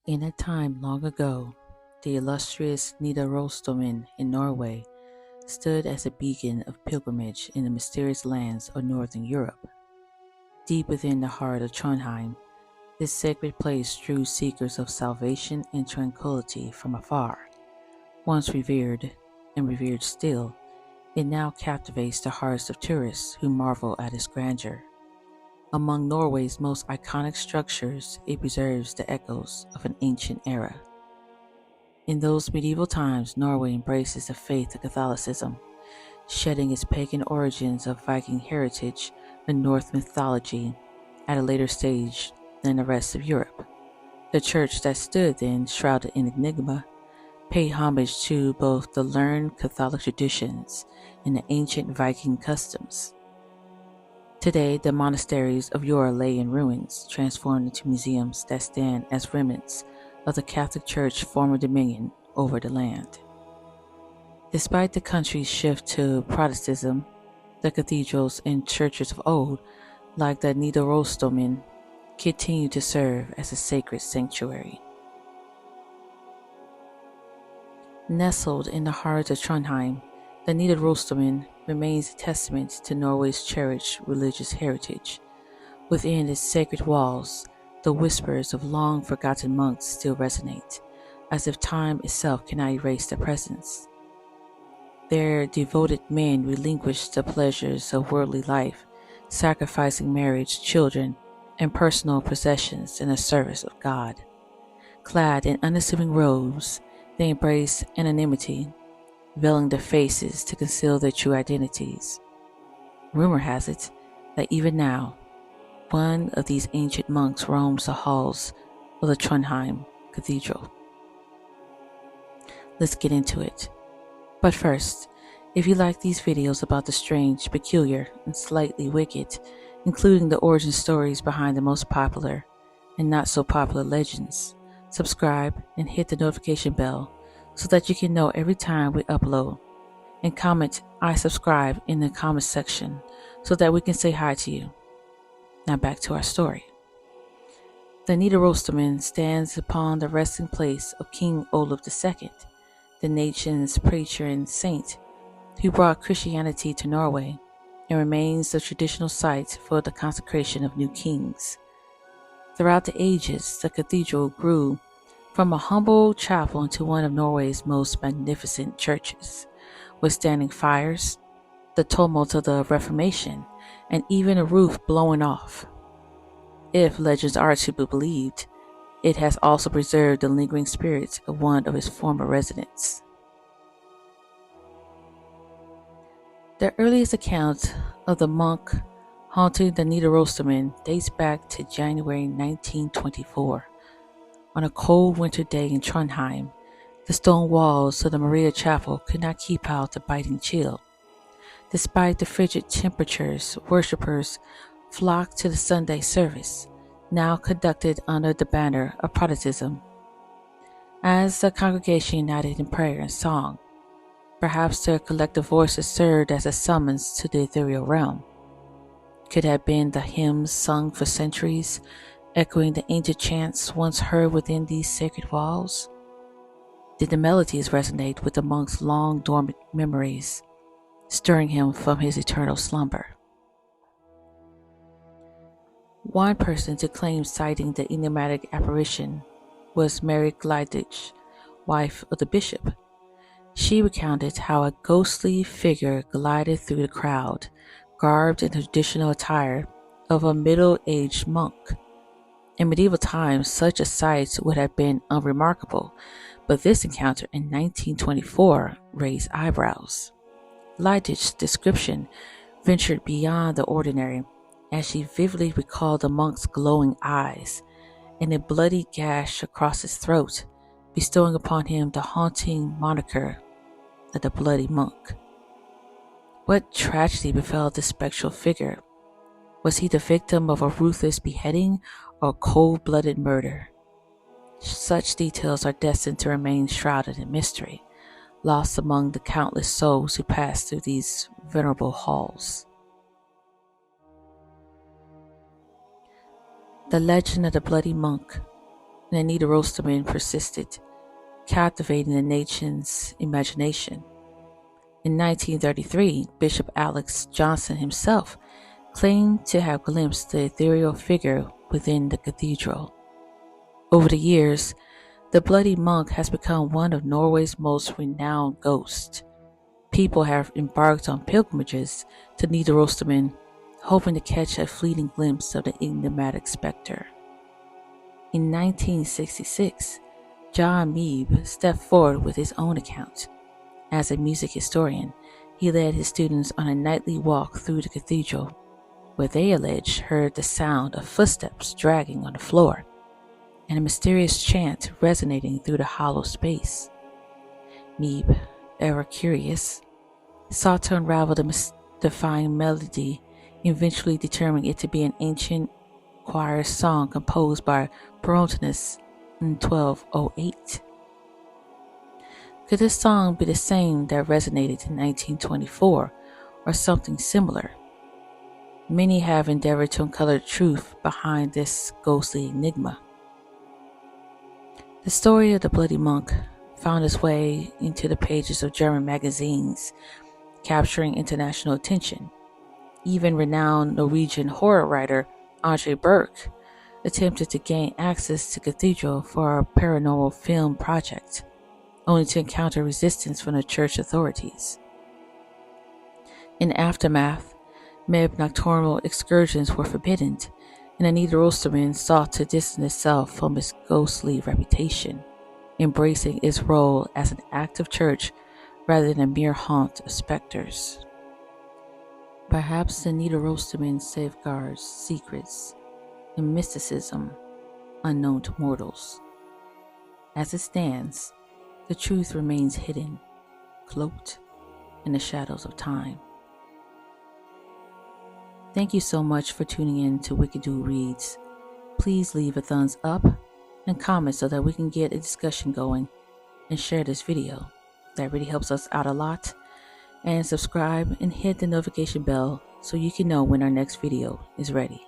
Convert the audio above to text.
In a time long ago, the illustrious Nidarosdomen in Norway stood as a beacon of pilgrimage in the mysterious lands of northern Europe. Deep within the heart of Trondheim, this sacred place drew seekers of salvation and tranquility from afar. Once revered, and revered still, it now captivates the hearts of tourists who marvel at its grandeur. Among Norway's most iconic structures, it preserves the echoes of an ancient era. In those medieval times, Norway embraces the faith of Catholicism, shedding its pagan origins of Viking heritage and Norse mythology at a later stage than the rest of Europe. The church that stood then, shrouded in enigma, paid homage to both the learned Catholic traditions and the ancient Viking customs. Today, the monasteries of yore lay in ruins, transformed into museums that stand as remnants of the Catholic Church's former dominion over the land. Despite the country's shift to Protestantism, the cathedrals and churches of old, like the Nidarosdomen, continue to serve as a sacred sanctuary. Nestled in the heart of Trondheim, the Nidarosdomen remains a testament to Norway's cherished religious heritage. Within its sacred walls, the whispers of long-forgotten monks still resonate, as if time itself cannot erase their presence. Their devoted men relinquish the pleasures of worldly life, sacrificing marriage, children, and personal possessions in the service of God. Clad in unassuming robes, they embrace anonymity, veiling their faces to conceal their true identities. Rumor has it that even now, one of these ancient monks roams the halls of the Trondheim Cathedral. Let's get into it. But first, if you like these videos about the strange, peculiar, and slightly wicked, including the origin stories behind the most popular and not so popular legends, subscribe and hit the notification bell so that you can know every time we upload, and comment "I subscribe" in the comment section so that we can say hi to you. Now back to our story. The Nidarosdomen stands upon the resting place of King Olaf II, the nation's preacher and saint who brought Christianity to Norway, and remains the traditional site for the consecration of new kings. Throughout the ages, the cathedral grew from a humble chapel into one of Norway's most magnificent churches, withstanding fires, the tumult of the Reformation, and even a roof blowing off. If legends are to be believed, it has also preserved the lingering spirit of one of its former residents. The earliest account of the monk haunting the Nidarosdomen dates back to January 1924. On a cold winter day in Trondheim, the stone walls of the Maria Chapel could not keep out the biting chill. Despite the frigid temperatures, worshippers flocked to the Sunday service, now conducted under the banner of Protestantism. As the congregation united in prayer and song, perhaps their collective voices served as a summons to the ethereal realm. Could have been the hymns sung for centuries, echoing the ancient chants once heard within these sacred walls? Did the melodies resonate with the monk's long dormant memories, stirring him from his eternal slumber? One person to claim sighting the enigmatic apparition was Mary Glidich, wife of the bishop. She recounted how a ghostly figure glided through the crowd, garbed in the traditional attire of a middle-aged monk. In medieval times, such a sight would have been unremarkable, but this encounter in 1924 raised eyebrows. Leidich's description ventured beyond the ordinary, as she vividly recalled the monk's glowing eyes and a bloody gash across his throat, bestowing upon him the haunting moniker of the Bloody Monk. What tragedy befell this spectral figure? Was he the victim of a ruthless beheading or cold-blooded murder? Such details are destined to remain shrouded in mystery, lost among the countless souls who pass through these venerable halls. The legend of the Bloody Monk. and the Nidarosdomen persisted, captivating the nation's imagination. In 1933, Bishop Alex Johnson himself claimed to have glimpsed the ethereal figure within the cathedral. Over the years, the Bloody Monk has become one of Norway's most renowned ghosts. People have embarked on pilgrimages to Nidarosdomen, hoping to catch a fleeting glimpse of the enigmatic specter. In 1966, John Meeb stepped forward with his own account. As a music historian, he led his students on a nightly walk through the cathedral, where they allege heard the sound of footsteps dragging on the floor and a mysterious chant resonating through the hollow space. Meeb, ever curious, sought to unravel the mystifying melody, eventually determining it to be an ancient choir song composed by Perotinus in 1208. Could this song be the same that resonated in 1924, or something similar? Many have endeavored to uncover the truth behind this ghostly enigma. The story of the Bloody Monk found its way into the pages of German magazines, capturing international attention. Even renowned Norwegian horror writer Andre Burke attempted to gain access to the cathedral for a paranormal film project, only to encounter resistance from the church authorities. In the aftermath, nocturnal excursions were forbidden, and the Nidarosdomen sought to distance itself from its ghostly reputation, embracing its role as an active church rather than a mere haunt of specters. Perhaps the Nidarosdomen safeguards secrets and mysticism unknown to mortals. As it stands, the truth remains hidden, cloaked in the shadows of time. Thank you so much for tuning in to WickedDual Reads. Please leave a thumbs up and comment so that we can get a discussion going, and share this video. That really helps us out a lot. And subscribe and hit the notification bell so you can know when our next video is ready.